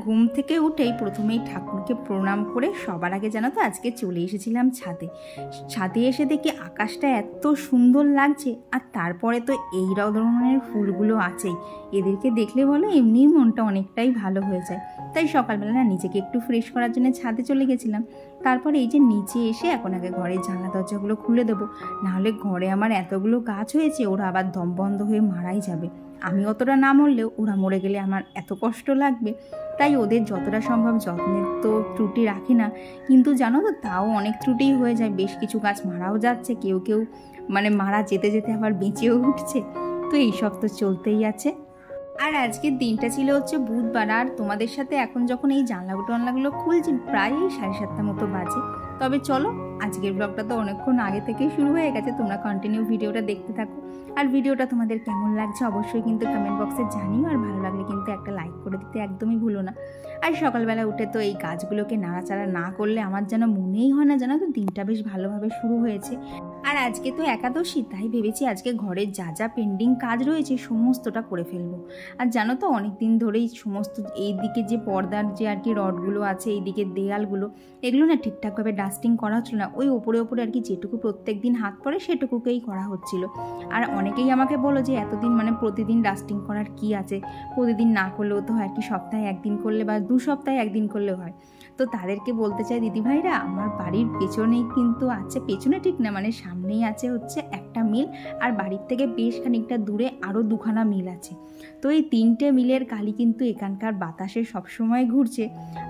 ঘুম থেকে উঠেই প্রথমেই ঠাকুরকে প্রণাম করে সবার আগে জানো তো আজকে চলে এসেছিলাম ছাদে। ছাদে এসে দেখি আকাশটা এত সুন্দর লাগছে, আর তারপরে তো এই ধরনের ফুলগুলো আছেই, এদেরকে দেখলে বলো এমনিই মনটা অনেকটাই ভালো হয়ে যায়। তাই সকালবেলা না নিজেকে একটু ফ্রেশ করার জন্য ছাদে চলে গেছিলাম। তারপরে এই যে নিচে এসে এখন আগে ঘরের জানলা দরজাগুলো খুলে দেবো, নাহলে ঘরে আমার এতগুলো গাছ হয়েছে ওরা আবার দম বন্ধ হয়ে মারাই যাবে। আমি অতটা না মরলেও ওরা মরে গেলে আমার এত কষ্ট লাগবে, তাই ওদের যতটা সম্ভব যত্নের তো ত্রুটি রাখি না, কিন্তু জানো তো তাও অনেক ত্রুটিই হয়ে যায়। বেশ কিছু গাছ মারাও যাচ্ছে, কেউ কেউ মানে মারা যেতে যেতে আবার বেঁচেও উঠছে। তো এইসব তো চলতেই আছে। আর আজকের দিনটা ছিল হচ্ছে বুধবার, আর তোমাদের সাথে এখন যখন এই জানলাগুলো খুলছি প্রায় 7:30 মতো বাজে। তবে চলো, আজকের ব্লগটা তো অনেকক্ষণ আগে থেকেই শুরু হয়ে গেছে, তোমরা কন্টিনিউ ভিডিওটা দেখতে থাকো। আর ভিডিওটা তোমাদের কেমন লাগছে অবশ্যই কিন্তু কমেন্ট বক্সে জানিও, আর ভালো লাগলে কিন্তু একটা লাইক করে দিতে একদমই ভুলো না। আর সকালবেলা উঠে তো এই গাছগুলোকে নাড়াচাড়া না করলে আমার যেন মনেই হয় না জানো তো দিনটা বেশ ভালোভাবে শুরু হয়েছে। আর আজকে তো একাদশী, তাই ভেবেছি আজকে ঘরের যা যা পেন্ডিং কাজ রয়েছে সমস্তটা করে ফেলবো। আর জানো তো অনেক দিন ধরেই সমস্ত এই দিকে যে পর্দার যে আর কি রডগুলো আছে, এই দিকে দেয়ালগুলো, এগুলো না ঠিকঠাকভাবে ডাস্টিং করা হচ্ছিল না। ওই ওপরে আর কি যেটুকু প্রত্যেক দিন হাত পড়ে সেটুকুকেই করা হচ্ছিল। আর অনেকেই আমাকে বলো যে এতদিন মানে প্রতিদিন ডাস্টিং করার কি আছে, প্রতিদিন না করলেও তো হয়, আর কি সপ্তাহে একদিন করলে বা 2 সপ্তাহে একদিন করলে হয়। তো তাদেরকে বলতে চাই দিদিভাইরা, আমার বাড়ির পেছনেই কিন্তু আছে, পেছনে ঠিক না মানে সামনেই আছে হচ্ছে একটা মিল, আর বাড়ির থেকে বেশ খানিকটা দূরে আরও 2খানা মিল আছে। তো এই 3টে মিলের কালি কিন্তু এখানকার বাতাসে সবসময় ঘুরছে।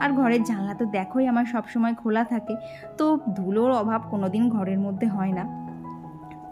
আর ঘরের জানলা তো দেখোই আমার সবসময় খোলা থাকে, তো ধুলোর অভাব কোনোদিন ঘরের মধ্যে হয় না।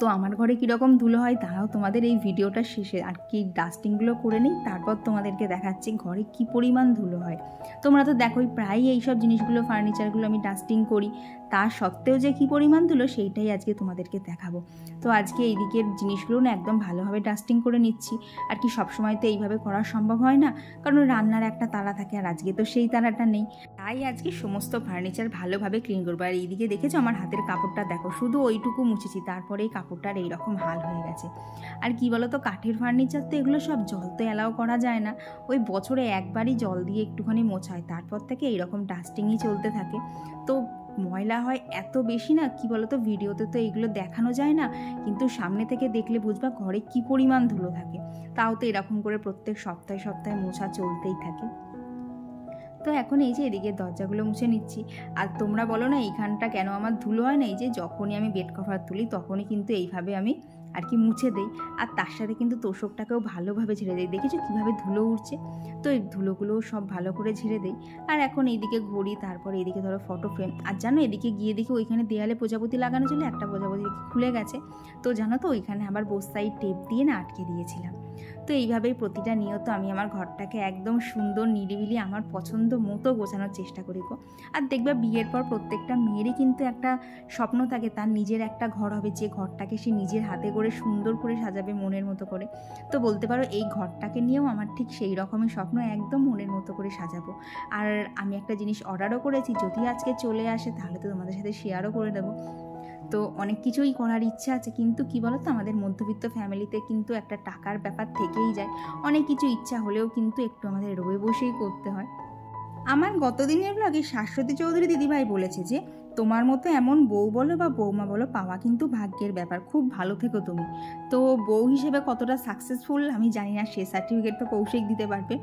তো আমার ঘরে কীরকম ধুলো হয় তারাও তোমাদের এই ভিডিওটা শেষে আর কি ডাস্টিংগুলো করে নিই, তারপর তোমাদেরকে দেখাচ্ছি ঘরে কি পরিমাণ ধুলো হয়। তোমরা তো দেখোই প্রায় এইসব জিনিসগুলো ফার্নিচারগুলো আমি ডাস্টিং করি, তার সত্ত্বেও যে কী পরিমাণ ধুলো সেইটাই আজকে তোমাদেরকে দেখাবো। তো আজকে এই দিকের জিনিসগুলো না একদম ভালোভাবে ডাস্টিং করে নিচ্ছি। আর কি সবসময় তো এইভাবে করা সম্ভব হয় না, কারণ রান্নার একটা তালা থাকে, আর আজকে তো সেই তালাটা নেই। তাই আজকে সমস্ত ফার্নিচার ভালোভাবে ক্লিন করবো। আর এইদিকে দেখেছো আমার হাতের কাপড়টা দেখো, শুধু ওইটুকু মুছেছি, তারপরে এই কাপড়টার এইরকম হাল হয়ে গেছে। আর কি বলো তো কাঠের ফার্নিচার তো এগুলো সব জল তো অ্যালাউ করা যায় না, ওই বছরে একবারই জল দিয়ে একটুখানি মোছায়, তারপর থেকে এইরকম ডাস্টিংই চলতে থাকে। তো ময়লা হয় এত বেশি না, কি বলো তো ভিডিওতে তো এইগুলো দেখানো যায় না, কিন্তু সামনে থেকে দেখলে বুঝবা ঘরে কি পরিমাণ ধুলো থাকে। তাও তো এরকম করে প্রত্যেক সপ্তাহে মোছা চলতেই থাকে। তো এখন এই যে এদিকে দরজাগুলো মুছে নিচ্ছি। আর তোমরা বলো না এইখানটা কেন আমার ধুলো হয় না, এই যে যখনই আমি বেড কভার তুলি তখনই কিন্তু এইভাবে আমি আর কি মুছে দেই, আর তার সাথে কিন্তু তোষকটাকেও ভালোভাবে ঝেড়ে দিই। দেখেছো কীভাবে ধুলো উঠছে, তো এই ধুলোগুলোও সব ভালো করে ঝেড়ে দেই। আর এখন এইদিকে ঘড়ি, তারপর এইদিকে ধরো ফটো ফ্রেম। আর জানো এদিকে গিয়ে দেখি ওইখানে দেয়ালে প্রজাপতি লাগানো ছিল, একটা প্রজাপতি খুলে গেছে, তো জানো তো ওইখানে আবার বস্তায় টেপ দিয়ে না আটকে দিয়েছিলাম। তো এইভাবেই প্রতিটা নিয়ত আমি আমার ঘরটাকে একদম সুন্দর নিরিবিলি আমার পছন্দ মতো গোছানোর চেষ্টা করি গো। আর দেখবে বিয়ের পর প্রত্যেকটা মেয়েরই কিন্তু একটা স্বপ্ন থাকে তার নিজের একটা ঘর হবে, যে ঘরটাকে সে নিজের হাতে করে সুন্দর করে সাজাবে মনের মতো করে। তো বলতে পারো এই ঘরটাকে নিয়েও আমার ঠিক সেই রকমই স্বপ্ন, একদম মনের মতো করে সাজাবো। আর আমি একটা জিনিস অর্ডারও করেছি, যদি আজকে চলে আসে তাহলে তো তোমাদের সাথে শেয়ারও করে দেবো। তো অনেক কিছুই করার ইচ্ছা আছে, কিন্তু কি বলো তো আমাদের মধ্যবিত্ত ফ্যামিলিতে কিন্তু একটা টাকার ব্যাপার থেকেই যায়। অনেক কিছু ইচ্ছা হলেও কিন্তু একটু আমাদের রয়ে বসেই করতে হয়। আমার গতদিনের ব্লগে শাশ্বতী চৌধুরী দিদিভাই বলেছে যে তোমার মতো এমন বউ বলো বা বৌমা বলো পাওয়া কিন্তু ভাগ্যের ব্যাপার, খুব ভালো থেকো তুমি। তো বউ হিসেবে কতটা সাকসেসফুল আমি জানি না, সে সার্টিফিকেট তো কৌশিক দিতে পারবে।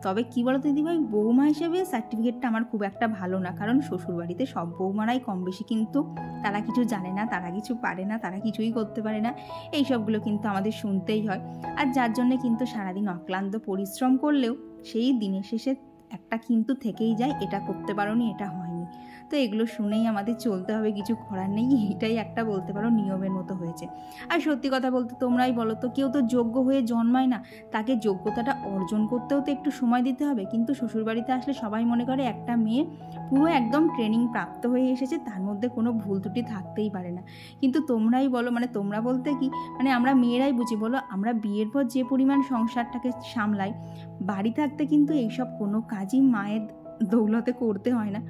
তবে কি বলো দিদিভাই, বৌমা হিসেবে সার্টিফিকেটটা আমার খুব একটা ভালো না, কারণ শ্বশুরবাড়িতে সব বৌমারাই কম বেশি কিন্তু তারা কিছু জানে না, তারা কিছু পারে না, তারা কিছুই করতে পারে না, এই সবগুলো কিন্তু আমাদের শুনতেই হয়। আর যার জন্যে কিন্তু সারাদিন অক্লান্ত পরিশ্রম করলেও সেই দিনের শেষে একটা কিন্তু থেকেই যায়, এটা করতে পারোনি, এটা হয়নি। তো এগুলো শুনেই আমাদের চলতে হবে, কিছু করার নেই, এটাই একটা বলতে পারো নিয়মের মতো হয়েছে। আর সত্যি কথা বলতে তোমরাই বলো তো, কেউ তো যোগ্য হয়ে জন্মায় না, তাকে যোগ্যতাটা অর্জন করতেও তো একটু সময় দিতে হবে। কিন্তু শ্বশুরবাড়িতে আসলে সবাই মনে করে একটা মেয়ে পুরো একদম ট্রেনিং প্রাপ্ত হয়ে এসেছে, তার মধ্যে কোনো ভুল ত্রুটি থাকতেই পারে না। কিন্তু তোমরাই বলো, মানে তোমরা বলতে কি মানে আমরা মেয়েরাই বুঝি বলো, আমরা বিয়ের পর যে পরিমাণ সংসারটাকে সামলাই, বাড়ি থাকতে কিন্তু এইসব কোনো কাজই মায়ের দৌলতে করতে হয় না।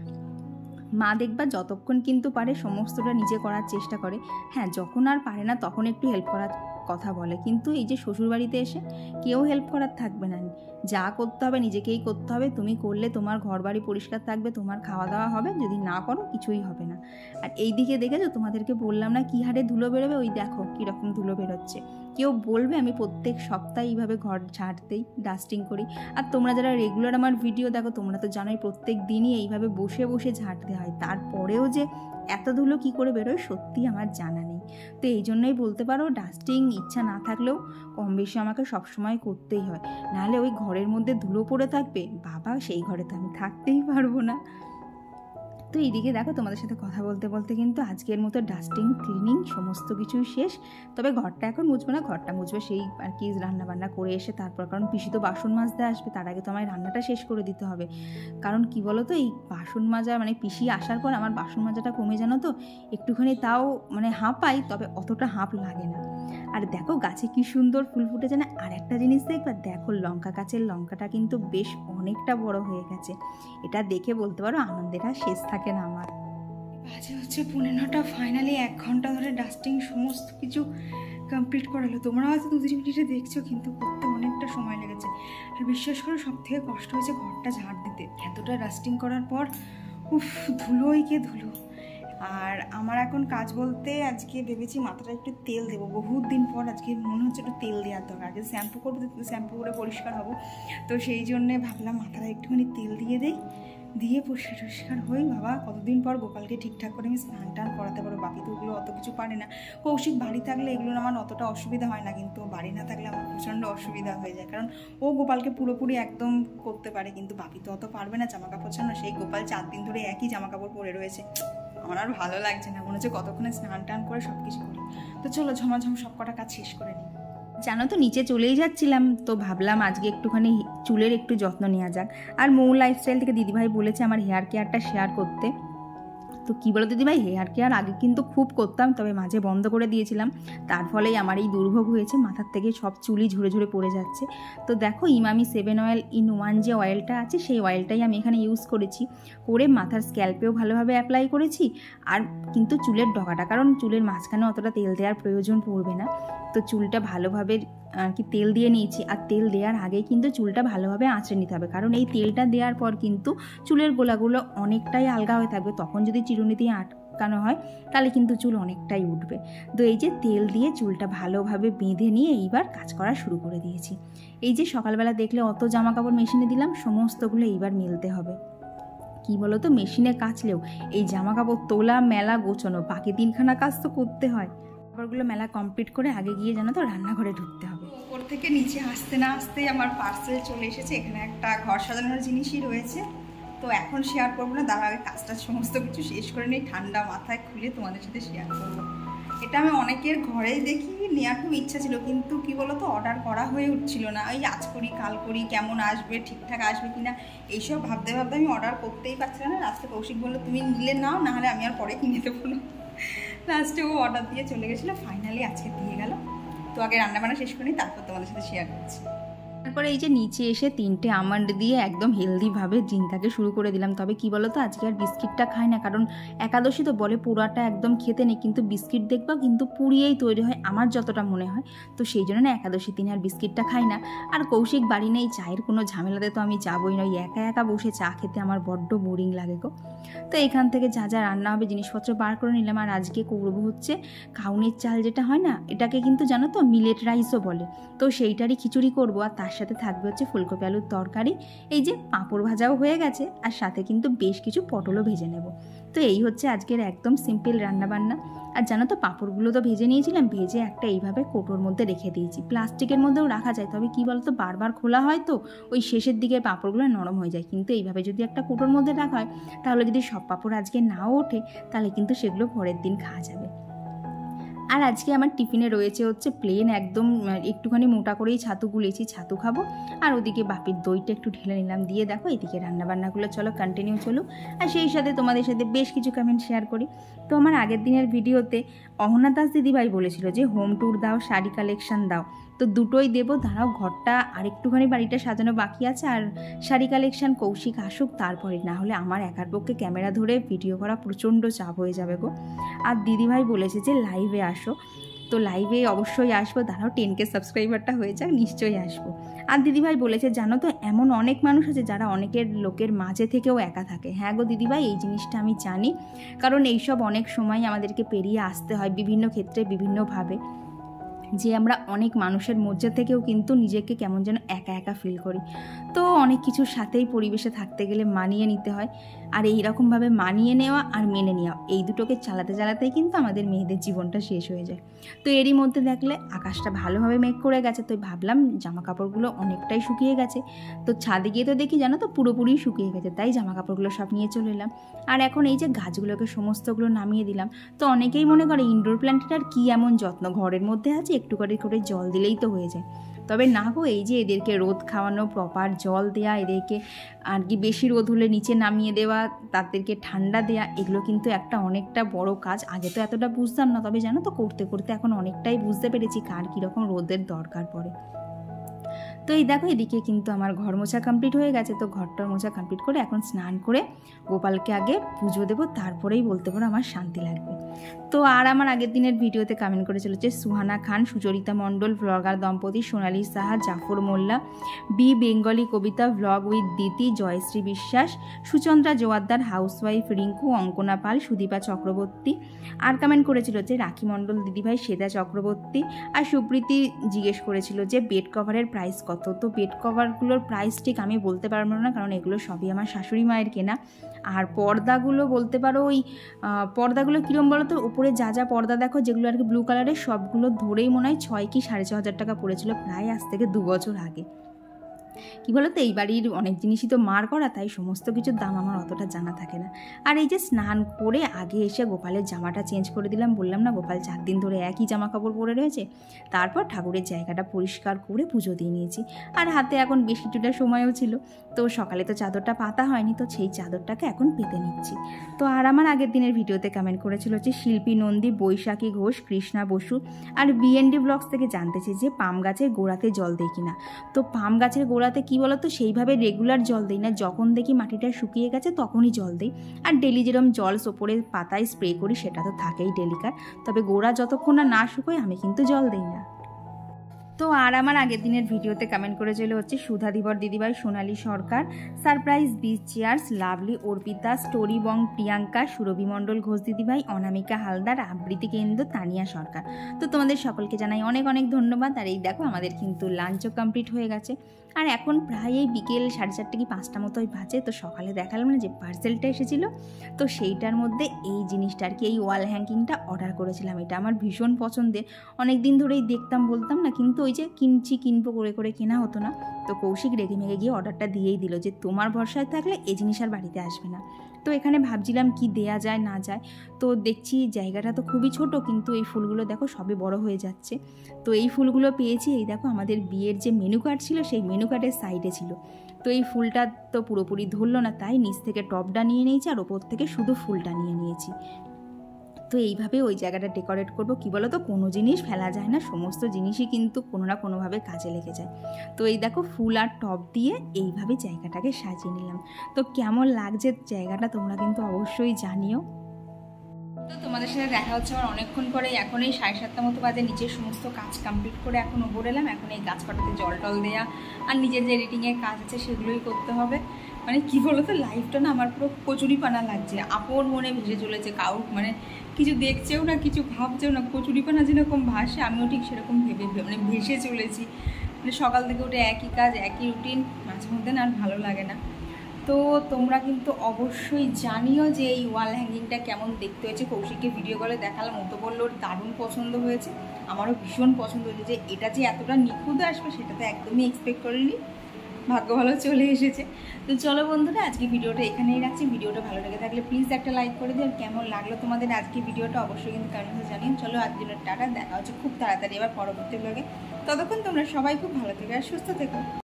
মা দেখবা যতক্ষণ কিন্তু পারে সমস্তটা নিজে করার চেষ্টা করে, হ্যাঁ যখন আর পারে না তখন একটু হেল্প করার কথা বলে, কিন্তু এই যে শ্বশুরবাড়িতে এসে কেউ হেল্প করার থাকবে না, যা করতে হবে নিজেকেই করতে হবে। তুমি করলে তোমার ঘর বাড়ি পরিষ্কার থাকবে, তোমার খাওয়া দাওয়া হবে, যদি না করো কিছুই হবে না। আর এই দিকে দেখেছো, তোমাদেরকে বললাম না কী হারে ধুলো বেরোবে, ওই দেখো কীরকম ধুলো বেরোচ্ছে। কেউ বলবে আমি প্রত্যেক সপ্তাহে এইভাবে ঘর ঝাড় দিই, ডাস্টিং করি। আর তোমরা যারা রেগুলার আমার ভিডিও দেখো তোমরা তো জানোই প্রত্যেক দিনই এইভাবে বসে বসে ঝাড় দেওয়া হয়, তারপরেও যে এত ধুলো কী করে বেরোয় সত্যি আমার জানা নেই। তো এই জন্যই বলতে পারো ডাস্টিং ইচ্ছা না থাকলেও কম বেশি আমাকে সবসময় করতেই হয়, নাহলে ওই ঘরের মধ্যে ধুলো পড়ে থাকবে, বাবা সেই ঘরে তো আমি থাকতেই পারবো না। তো এইদিকে দেখো তোমাদের সাথে কথা বলতে বলতে কিন্তু আজকের মতো ডাস্টিং ক্লিনিং সমস্ত কিছুই শেষ। তবে ঘরটা এখন মুছবো না, ঘরটা মুছবে সেই আর কি রান্নাবান্না করে এসে তারপর, কারণ পিসি তো বাসন মাজতে আসবে, তার আগে তো আমার রান্নাটা শেষ করে দিতে হবে। কারণ কি বলো তো, এই বাসন মাজা মানে পিসি আসার পর আমার বাসন মাজাটা কমে, জানো তো, একটুখানি তাও মানে হাঁপাই, তবে অতটা হাঁপ লাগে না। আর দেখো গাছে কি সুন্দর ফুল ফুটেছে না। আর একটা জিনিস দেখবা, দেখো লঙ্কা গাছের লঙ্কাটা কিন্তু বেশ অনেকটা বড় হয়ে গেছে, এটা দেখে বলতে পারো আনন্দের আর শেষ থাকে না আমার। বাজে হচ্ছে 9:30, ফাইনালি 1 ঘন্টা ধরে ডাস্টিং সমস্ত কিছু কমপ্লিট করালো। তোমরা হয়তো 2-3 মিনিটে দেখছো, কিন্তু করতে অনেকটা সময় লেগেছে। আর বিশ্বাস করো সব থেকে কষ্ট হয়েছে ঘরটা ঝাড় দিতে, এতটা ডাস্টিং করার পর উফ ধুলোই কে ধুলো। আর আমার এখন কাজ বলতে আজকে ভেবেছি মাথাটা একটু তেল দেবো, বহুত দিন পর আজকে মনে হচ্ছে একটু তেল দেওয়ার দরকার। আগে শ্যাম্পু করবো, শ্যাম্পু করে পরিষ্কার হবো, তো সেই জন্যে ভাবলাম মাথাটা একটুখানি তেল দিয়ে দেই, দিয়ে পরিষ্কার হই। বাবা কতদিন পর গোপালকে ঠিকঠাক করে আমি স্নান টান করাতে পারবো, বাকি তো ওগুলো অত কিছু পারে না। কৌশিক বাড়ি থাকলে এগুলো আমার অতটা অসুবিধা হয় না, কিন্তু বাড়ি না থাকলে আমার প্রচণ্ড অসুবিধা হয়ে যায়, কারণ ও গোপালকে পুরোপুরি একদম করতে পারে, কিন্তু বাপি তো অত পারবে না। জামা কাপড় ছাড়া সেই গোপাল 4 দিন ধরে একই জামা কাপড় পরে রয়েছে, আমার আর ভালো লাগছে না, মনে হচ্ছে কতক্ষণে স্নান টান করে সব কিছু করি। তো চলো ঝমাঝম সব কটা কাজ শেষ করে নিই। জানো তো নিচে চলেই যাচ্ছিলাম, তো ভাবলাম আজকে একটুখানি চুলের একটু যত্ন নেওয়া যাক। আর মৌ লাইফস্টাইল থেকে দিদিভাই বলেছে আমার হেয়ার কেয়ারটা শেয়ার করতে। তো কী বলো দিদিভাই, হেয়ার কেয়ার আগে কিন্তু খুব করতাম, তবে মাঝে বন্ধ করে দিয়েছিলাম, তার ফলেই আমার এই দুর্ভোগ হয়েছে, মাথার থেকে সব চুলই ঝরে ঝরে পড়ে যাচ্ছে। তো দেখো ইমামি 7 অয়েল ইন 1 যে অয়েলটা আছে, সেই অয়েলটাই আমি এখানে ইউজ করেছি, করে মাথার স্ক্যাল্পেও ভালোভাবে অ্যাপ্লাই করেছি। আর কিন্তু চুলের ডগাটা, কারণ চুলের মাঝখানে অতটা তেল দেওয়ার প্রয়োজন পড়বে না, তো চুলটা ভালোভাবে আর কি তেল দিয়ে নিয়েছি। আর তেল দেওয়ার আগে কিন্তু চুলটা ভালোভাবে আঁচড়ে নিতে হবে, কারণ এই তেলটা দেওয়ার পর কিন্তু চুলের গোলাগুলো অনেকটাই আলগা হয়ে থাকবে, তখন যদি চিরুনি দিয়ে আটকানো হয় তাহলে কিন্তু চুল অনেকটাই উঠবে। তো এই যে তেল দিয়ে চুলটা ভালোভাবে বেঁধে নিয়ে এইবার কাজ করা শুরু করে দিয়েছি। এই যে সকালবেলা দেখলে অত জামা কাপড় মেশিনে দিলাম, সমস্তগুলো এইবার মেলতে হবে। কি বলো তো, মেশিনে কাচলেও এই জামা কাপড় তোলা মেলা গোছানো বাকি 3খানা কাজ তো করতে হয়। খাবারগুলো মেলা কমপ্লিট করে আগে গিয়ে জানো তো রান্নাঘরে ঢুকতে হবে। উপর থেকে নিচে আসতে না আসতেই আমার পার্সেল চলে এসেছে, এখানে একটা ঘর সাজানোর জিনিসই রয়েছে, তো এখন শেয়ার করবো না, তার আগে কাজটা সমস্ত কিছু শেষ করে নিই, ঠান্ডা মাথায় খুলে তোমাদের সাথে শেয়ার করবো। এটা আমি অনেকের ঘরেই দেখি, নেওয়ার খুব ইচ্ছা ছিল, কিন্তু কি বলো তো অর্ডার করা হয়ে উঠছিল না, ওই আজ করি কাল করি, কেমন আসবে ঠিকঠাক আসবে কিনা এইসব ভাবতে ভাবতে আমি অর্ডার করতেই পারছিলাম না। লাস্টে কৌশিক বললো তুমি নিলে নাও, নাহলে আমি আর পরে কিনে দেবো না। লাস্টে ও অর্ডার দিয়ে চলে গেছিলো, ফাইনালি আজকে দিয়ে গেল। তো আগে রান্নাবান্না শেষ করি, তারপর তোমাদের সাথে শেয়ার করছি। তারপরে এই যে নিচে এসে 3টে আমন্ড দিয়ে একদম হেলদিভাবে দিনটাকে শুরু করে দিলাম। তবে কি বলো তো আজকে আর বিস্কিটটা খাই না, কারণ একাদশী তো বলে পুরাটা একদম খেতে নেই, কিন্তু বিস্কিট দেখবা কিন্তু পুড়িয়েই তৈরি হয় আমার যতটা মনে হয়, তো সেই জন্য না একাদশী দিনে আর বিস্কিটটা খাই না। আর কৌশিক বাড়ি নেই, চায়ের কোনো ঝামেলাতে তো আমি যাবই না, একা একা বসে চা খেতে আমার বড্ড বোরিং লাগে গো। তো এখান থেকে যা যা রান্না হবে জিনিসপত্র বার করে নিলাম। আর আজকে করবো হচ্ছে খাউনের চাল যেটা হয় না, এটাকে কিন্তু জানো তো মিলেট রাইসও বলে, তো সেইটারই খিচুড়ি করবো, আর তার সাথে থাকবে হচ্ছে ফুলকপি আলুর তরকারি, এই যে পাঁপড় ভাজাও হয়ে গেছে, আর সাথে কিন্তু বেশ কিছু পটলও ভেজে নেব। তো এই হচ্ছে আজকের একদম সিম্পল রান্নাবান্না। আর জানো তো পাঁপড়গুলো তো ভেজে নিয়েছিলাম, ভেজে একটা এইভাবে কৌটোর মধ্যে রেখে দিয়েছি, প্লাস্টিকের মধ্যেও রাখা যায়, তবে কি বলতো বারবার খোলা হয় তো ওই শেষের দিকে পাঁপড়গুলো নরম হয়ে যায়, কিন্তু এইভাবে যদি একটা কৌটোর মধ্যে রাখা হয় তাহলে যদি সব পাঁপড় আজকে নাও ওঠে তাহলে কিন্তু সেগুলো পরের দিন খাওয়া যাবে। আর আজকে আমার টিফিনে রয়েছে হচ্ছে প্লেন একদম একটুখানি মোটা করেই ছাতু গুলেছি, ছাতু খাবো। আর ওদিকে বাপির দইটা একটু ঢেলে নিলাম, দিয়ে দেখো এদিকে রান্নাবান্নাগুলো চলো কন্টিনিউ চলুক। আর সেই সাথে তোমাদের সাথে বেশ কিছু কমেন্ট শেয়ার করি। তো আমার আগের দিনের ভিডিওতে অহনা দাস দিদিভাই বলেছিল যে হোম ট্যুর দাও, শাড়ি কালেকশন দাও, তো দুটোই দেবো, দাঁড়াও ঘরটা আরেকটুখানি বাড়িটা সাজানো বাকি আছে, আর শাড়ি কালেকশন কৌশিক আসুক তারপরে, না হলে আমার একার পক্ষে ক্যামেরা ধরে ভিডিও করা প্রচণ্ড চাপ হয়ে যাবে গো। আর দিদিভাই বলেছে যে লাইভে আসো, তো লাইভে অবশ্যই আসবো, দাঁড়াও 10K সাবস্ক্রাইবারটা হয়ে যাক, নিশ্চয়ই আসবো। আর দিদিভাই বলেছে জানো তো এমন অনেক মানুষ আছে যারা অনেকের লোকের মাঝে থেকেও একা থাকে। হ্যাঁ গো দিদিভাই, এই জিনিসটা আমি জানি, কারণ এইসব অনেক সময় আমাদেরকে পেরিয়ে আসতে হয় বিভিন্ন ক্ষেত্রে বিভিন্নভাবে, যে আমরা অনেক মানুষের মধ্যে থেকেও কিন্তু নিজেকে কেমন যেন একা একা ফিল করি। তো অনেক কিছুর সাথেই পরিবেশে থাকতে গেলে মানিয়ে নিতে হয়, আর এই রকমভাবে মানিয়ে নেওয়া আর মেনে নেওয়া এই দুটোকে চালাতে চালাতেই কিন্তু আমাদের মেয়েদের জীবনটা শেষ হয়ে যায়। তো এরই মধ্যে দেখলে আকাশটা ভালোভাবে মেঘ করে গেছে, তো ভাবলাম জামা কাপড়গুলো অনেকটাই শুকিয়ে গেছে, তো ছাদে গিয়ে তো দেখি জানো তো পুরোপুরি শুকিয়ে গেছে, তাই জামা কাপড়গুলো সব নিয়ে চলে এলাম। আর এখন এই যে গাছগুলোকে সমস্তগুলো নামিয়ে দিলাম। তো অনেকেই মনে করে ইনডোর প্ল্যান্টের কি এমন যত্ন, ঘরের মধ্যে আছে একটু করে জল দিলেই তো হয়ে যায়। তবে না গো, এই যে এদেরকে রোদ খাওয়ানো, প্রপার জল দেয়া, এদেরকে আর কি বেশি রোদ হলে নিচে নামিয়ে দেওয়া, তাদেরকে ঠান্ডা দেয়া, এগুলো কিন্তু একটা অনেকটা বড় কাজ। আগে তো এতটা বুঝতাম না, তবে জানো তো করতে করতে এখন অনেকটাই বুঝতে পেরেছি কার কীরকম রোদের দরকার পড়ে। তো এই দেখো এদিকে কিন্তু আমার ঘর মোছা কমপ্লিট হয়ে গেছে। তো ঘরটার মোছা কমপ্লিট করে এখন স্নান করে গোপালকে আগে পুজো দেবো, তারপরেই বলতে পারো আমার শান্তি লাগবে। তো আর আমার আগের দিনের ভিডিওতে কমেন্ট করে চলেছে সুহানা খান, সুচরিতা মণ্ডল ব্লগার দম্পতি, Sonali Saha, Jafar Molla, B Bengali kobita blog with Diti, Joyshree Biswas, Suchandra Joardar, housewife Rinku, Ankana Pal, Sudipa Chakraborty. আর কমেন্ট করেছিল যে রাখি মণ্ডল দিদিভাই, শ্বেতা চক্রবর্তী। আর সুপ্রীতি জিজ্ঞেস করেছিল যে বেড কভারের প্রাইস কত। তো বেড কভারগুলোর প্রাইস ঠিক আমি বলতে পারবো না, কারণ এগুলো সবই আমার শাশুড়ি মায়ের কেনা। আর পর্দাগুলো বলতে পারো ওই পর্দাগুলো কীরকম বলো তো, উপরে যা যা পর্দা দেখো যেগুলো আর কি ব্লু কালারের, সবগুলো ধরেই মনে হয় 6 কি 6,500 টাকা পড়েছিল, প্রায় আজ থেকে 2 বছর আগে। কি বলতো, এই বাড়ির অনেক জিনিসই তো মার করা, তাই সমস্ত কিছুর দাম আমার অতটা জানা থাকে না। আর এই যে স্নান করে আগে এসে গোপালের জামাটা চেঞ্জ করে দিলাম, বললাম না গোপাল 4 দিন ধরে একই জামা কাপড় পরে রয়েছে। তারপর ঠাকুরের জায়গাটা পরিষ্কার করে পুজো দিয়ে নিয়েছি, আর হাতে এখন বেশিটা সময়ও ছিল। তো সকালে তো চাদরটা পাতা হয়নি, তো সেই চাদরটাকে এখন পেতে নিচ্ছি। তো আর আমার আগের দিনের ভিডিওতে কমেন্ট করেছিল যে শিল্পী নন্দী, বৈশাখী ঘোষ, কৃষ্ণা বসু আর BND ব্লগস থেকে জানতেছি যে পাম গাছের গোড়াতে জল দেয় কিনা। তো পাম গাছের গোড়াতে কি বলতো, সেইভাবে রেগুলার জল দিই না, যখন দেখি মাটিটা শুকিয়ে গেছে তখনই জল দিই। আর ডেলি যেরকম জল ওপরে পাতায় স্প্রে করি সেটা তো থাকেই ডেলিকার, তবে গোড়া যতক্ষণ না শুকোয় আমি কিন্তু জল দিই না। তো আর আমার আগের দিনের ভিডিওতে কমেন্ট করেছিল হচ্ছে সুধা ধীবর দিদিভাই, Sonali Sarkar, surprise beach chairs, lovely, Arpita, story Bong, Priyanka, Surabhi Mondal Ghosh দিদিভাই, অনামিকা হালদার, আবৃতি কেন্দ্র, তানিয়া সরকার। তো তোমাদের সকলকে জানাই অনেক অনেক ধন্যবাদ। আর এই দেখো আমাদের কিন্তু লাঞ্চও কমপ্লিট হয়ে গেছে, আর এখন প্রায় এই বিকেল 4:30 কি 5টা মতোই বাজে। তো সকালে দেখালাম না যে পার্সেলটা এসেছিলো, তো সেইটার মধ্যে এই জিনিসটা আর কি, এই ওয়াল হ্যাঙ্কিংটা অর্ডার করেছিলাম। এটা আমার ভীষণ পছন্দের, অনেক দিন ধরেই দেখতাম, বলতাম না, কিন্তু ওই যে কিনবো করে কেনা হতো না। তো কৌশিক রেগে মেগে গিয়ে অর্ডারটা দিয়েই দিল যে তোমার ভরসায় থাকলে এই জিনিস আর বাড়িতে আসবে না। তো এখানে ভাবছিলাম কি দেয়া যায় না যায়, তো দেখছি জায়গাটা তো খুবই ছোট, কিন্তু এই ফুলগুলো দেখো সবই বড় হয়ে যাচ্ছে। তো এই ফুলগুলো পেয়েছি, এই দেখো আমাদের বিয়ের যে মেনু কার্ড ছিল সেই মেনু কার্ডের সাইডে ছিল। তো এই ফুলটা তো পুরোপুরি ধরলো না, তাই নিচ থেকে টপটা নিয়ে নিয়েছি আর ওপর থেকে শুধু ফুলটা নিয়ে নিয়েছি। তো এইভাবে ওই জায়গাটা ডেকোরেট করবো। কি বলো তো, কোনো জিনিস ফেলা যায় না, সমস্ত জিনিসই কিন্তু কোনো না কোনোভাবে কাজে লেগে যায়। তো এই দেখো ফুল আর টব দিয়ে এইভাবে জায়গাটাকে সাজিয়ে নিলাম। তো কেমন লাগছে জায়গাটা তোমরা কিন্তু অবশ্যই জানিও। তো তোমাদের সাথে দেখা হচ্ছে আমার অনেকক্ষণ পরে, এখন এই 7:30 মতো বাজে। নিচের সমস্ত কাজ কমপ্লিট করে এখন ওপরে এলাম। এখন এই গাছ কাটাতে জল টল দেওয়া আর নিজের যে এডিটিংয়ের কাজ আছে সেগুলোই করতে হবে। মানে কি বলো তো, লাইফটা না আমার পুরো কচুরিপানা লাগছে, আপন মনে ভেসে চলেছে। মানে কিছু দেখছেও না, কিছু ভাবছেও না, কচুরিপানা যেরকম ভাসে আমিও ঠিক সেরকম ভেসে চলেছি। মানে সকাল থেকে উঠে একই কাজ, একই রুটিন, মাঝে মধ্যে না আর ভালো লাগে না। তো তোমরা কিন্তু অবশ্যই জানিও যে এই ওয়াল হ্যাঙ্গিংটা কেমন দেখতে হয়েছে। কৌশিককে ভিডিও কলে দেখালাম, ও তো বললো ওর দারুণ পছন্দ হয়েছে, আমারও ভীষণ পছন্দ হয়েছে। যে এটা যে এতটা নিখুঁত আসবে সেটা তো একদমই এক্সপেক্ট করিনি, ভাগ্য ভালো চলে এসেছে। তো চলো বন্ধুরা, আজকে ভিডিওটা এখানেই রাখছি। ভিডিওটা ভালো লেগে থাকলে প্লিজ একটা লাইক করে দিও। আর কেমন লাগলো তোমাদের আজকে ভিডিওটা অবশ্যই কিন্তু কমেন্টে জানিও। চলো আজকের টাটা, দেখা হচ্ছে খুব তাড়াতাড়ি এবার পরবর্তী ব্লগে। ততক্ষণ তোমরা সবাই খুব ভালো থেকো আর সুস্থ থেকো।